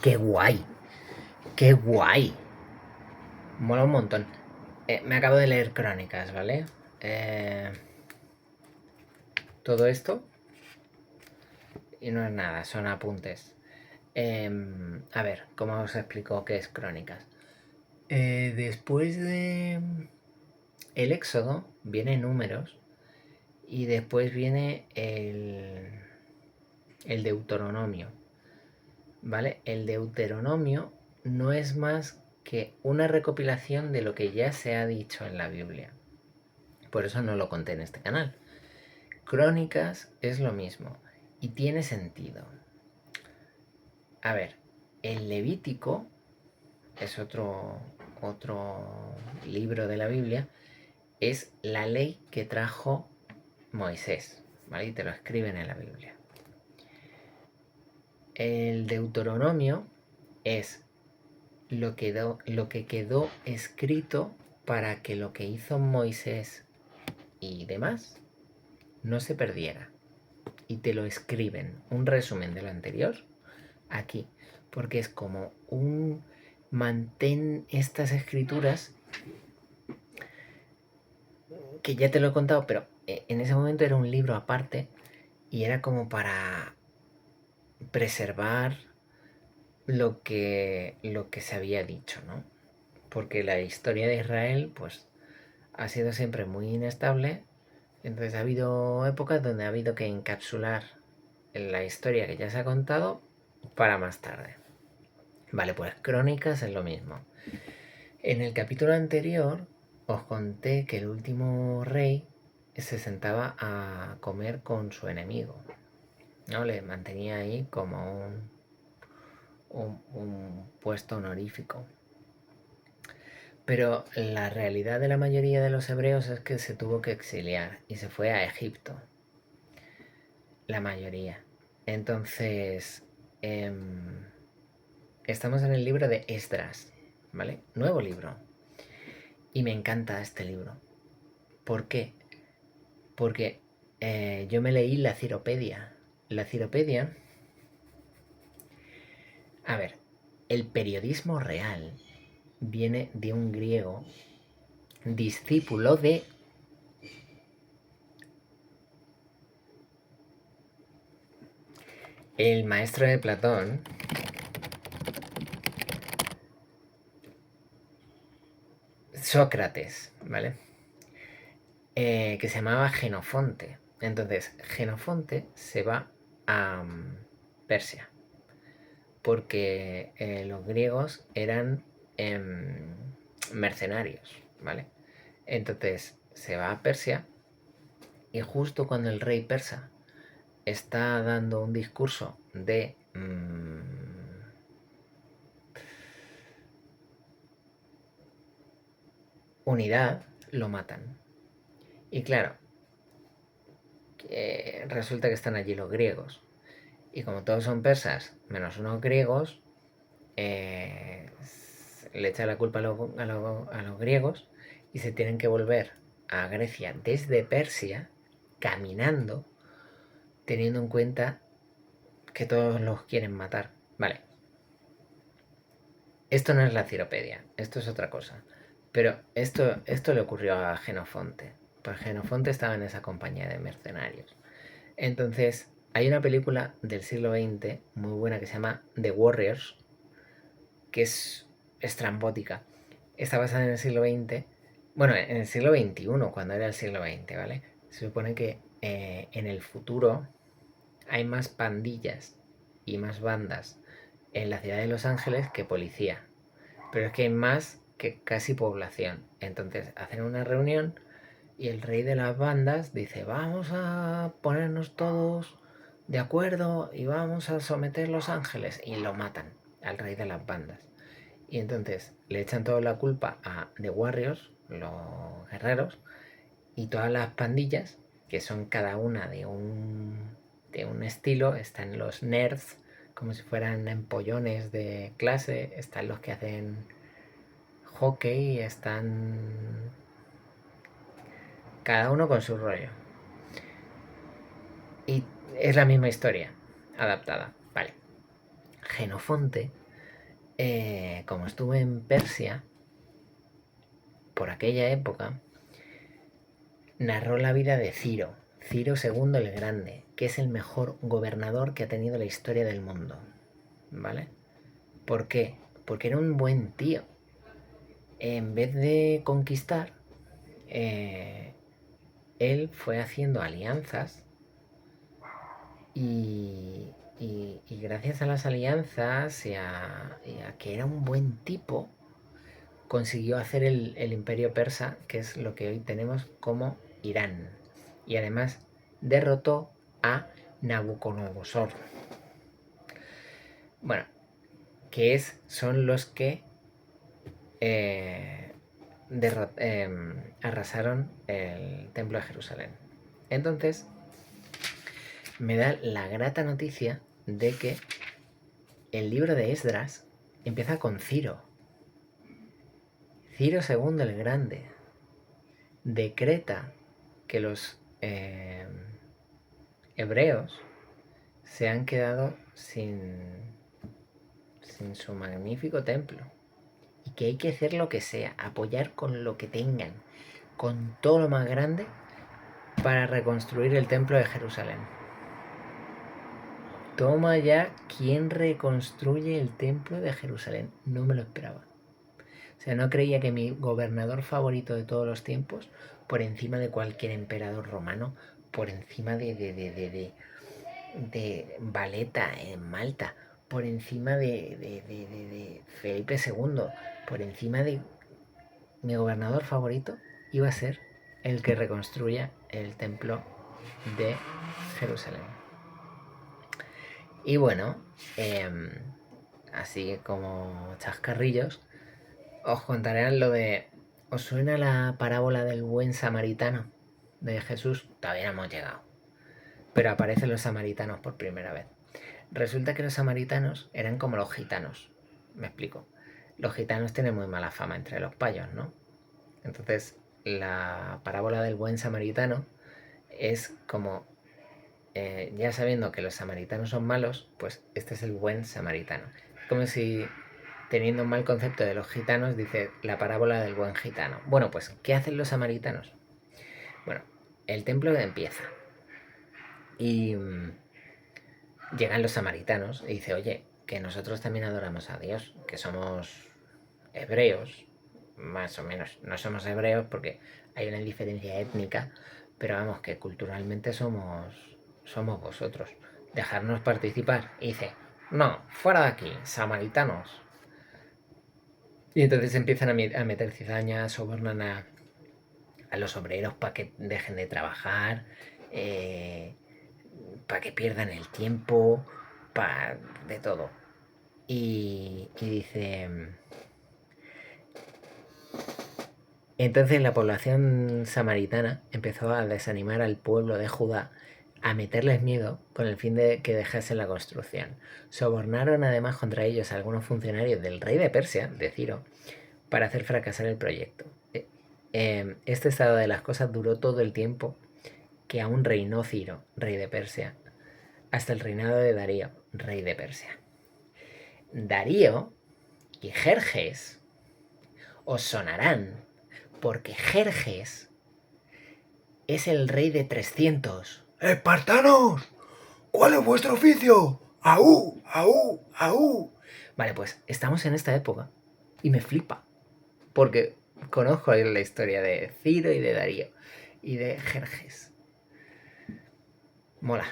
¡Qué guay! ¡Qué guay! Mola un montón. Me acabo de leer Crónicas, ¿vale? Eh, todo esto, y no es nada, son apuntes. A ver, ¿cómo os explico qué es Crónicas? Después de el Éxodo viene Números y después viene el Deuteronomio, ¿vale? El Deuteronomio no es más que una recopilación de lo que ya se ha dicho en la Biblia. Por eso no lo conté en este canal. Crónicas es lo mismo y tiene sentido. A ver, el Levítico es otro libro de la Biblia, es la ley que trajo Moisés, ¿vale? Y te lo escriben en la Biblia. El Deuteronomio es lo que quedó escrito para que lo que hizo Moisés y demás no se perdiera. Y te lo escriben, un resumen de lo anterior, aquí. Porque es como un mantén estas escrituras, que ya te lo he contado, pero en ese momento era un libro aparte y era como para preservar lo que se había dicho, ¿no? Porque la historia de Israel, pues, ha sido siempre muy inestable. Entonces ha habido épocas donde ha habido que encapsular la historia que ya se ha contado para más tarde. Vale, pues Crónicas es lo mismo. En el capítulo anterior os conté que el último rey se sentaba a comer con su enemigo, ¿no? Le mantenía ahí como un puesto honorífico. Pero la realidad de la mayoría de los hebreos es que se tuvo que exiliar y se fue a Egipto. La mayoría. Entonces, estamos en el libro de Esdras, ¿vale? Nuevo libro. Y me encanta este libro. ¿Por qué? Porque yo me leí la Ciropedia. La Ciropedia, a ver, el periodismo real viene de un griego discípulo de el maestro de Platón, Sócrates, ¿vale? Que se llamaba Genofonte. Entonces, Genofonte se va a Persia, porque los griegos eran mercenarios, ¿vale? Entonces se va a Persia y justo cuando el rey persa está dando un discurso de unidad, lo matan. Y claro, resulta que están allí los griegos. Y como todos son persas, menos unos griegos, le echa la culpa a los griegos y se tienen que volver a Grecia desde Persia, caminando, teniendo en cuenta que todos los quieren matar. Vale. Esto no es la Ciropedia, esto es otra cosa. Pero esto le ocurrió a Genofonte. Pues Genofonte estaba en esa compañía de mercenarios. Entonces, hay una película del siglo XX muy buena que se llama The Warriors, que es estrambótica. Está basada en el siglo XX. Bueno, en el siglo XXI, cuando era el siglo XX, ¿vale? Se supone que en el futuro hay más pandillas y más bandas en la ciudad de Los Ángeles que policía. Pero es que hay más que casi población. Entonces hacen una reunión y el rey de las bandas dice, vamos a ponernos todos de acuerdo y vamos a someter Los Ángeles. Y lo matan al rey de las bandas. Y entonces le echan toda la culpa a The Warriors, los guerreros, y todas las pandillas, que son cada una de un estilo. Están los nerds, como si fueran empollones de clase, están los que hacen hockey, están cada uno con su rollo. Y es la misma historia, adaptada. Vale. Genofonte como estuve en Persia, por aquella época, narró la vida de Ciro, Ciro II el Grande, que es el mejor gobernador que ha tenido la historia del mundo. ¿Vale? ¿Por qué? Porque era un buen tío. En vez de conquistar, eh, él fue haciendo alianzas y gracias a las alianzas y a que era un buen tipo, consiguió hacer el imperio persa, que es lo que hoy tenemos como Irán. Y además derrotó a Nabucodonosor. Bueno, son los que eh, arrasaron el templo de Jerusalén. Entonces, me da la grata noticia de que el libro de Esdras empieza con Ciro. Ciro II el Grande decreta que los hebreos se han quedado sin su magnífico templo y que hay que hacer lo que sea, apoyar con lo que tengan, con todo lo más grande para reconstruir el templo de Jerusalén. Toma ya, ¿quién reconstruye el templo de Jerusalén? No me lo esperaba. O sea, no creía que mi gobernador favorito de todos los tiempos, por encima de cualquier emperador romano, por encima de Valeta en Malta, por encima de Felipe II, por encima de mi gobernador favorito, iba a ser el que reconstruya el templo de Jerusalén. Y bueno, así como chascarrillos, os contaré lo de... ¿Os suena la parábola del buen samaritano de Jesús? Todavía no hemos llegado. Pero aparecen los samaritanos por primera vez. Resulta que los samaritanos eran como los gitanos. Me explico. Los gitanos tienen muy mala fama entre los payos, ¿no? Entonces, la parábola del buen samaritano es como, ya sabiendo que los samaritanos son malos, pues este es el buen samaritano. Como si, teniendo un mal concepto de los gitanos, dice la parábola del buen gitano. Bueno, pues, ¿qué hacen los samaritanos? Bueno, el templo empieza. Y llegan los samaritanos y dice, oye, que nosotros también adoramos a Dios, que somos hebreos, más o menos. No somos hebreos porque hay una diferencia étnica, pero vamos, que culturalmente somos vosotros. Dejarnos participar. Y dice, no, fuera de aquí, samaritanos. Y entonces empiezan a meter cizañas, sobornan a los obreros para que dejen de trabajar, para que pierdan el tiempo, para de todo. Y dice... Entonces la población samaritana empezó a desanimar al pueblo de Judá, a meterles miedo con el fin de que dejasen la construcción. Sobornaron además contra ellos a algunos funcionarios del rey de Persia, de Ciro, para hacer fracasar el proyecto. Este estado de las cosas duró todo el tiempo que aún reinó Ciro, rey de Persia, hasta el reinado de Darío, rey de Persia. Darío y Jerjes os sonarán, porque Jerjes es el rey de 300. ¡Espartanos! ¿Cuál es vuestro oficio? ¡Aú! ¡Aú! ¡Aú! Vale, pues estamos en esta época y me flipa, porque conozco la historia de Ciro y de Darío y de Jerjes. Mola.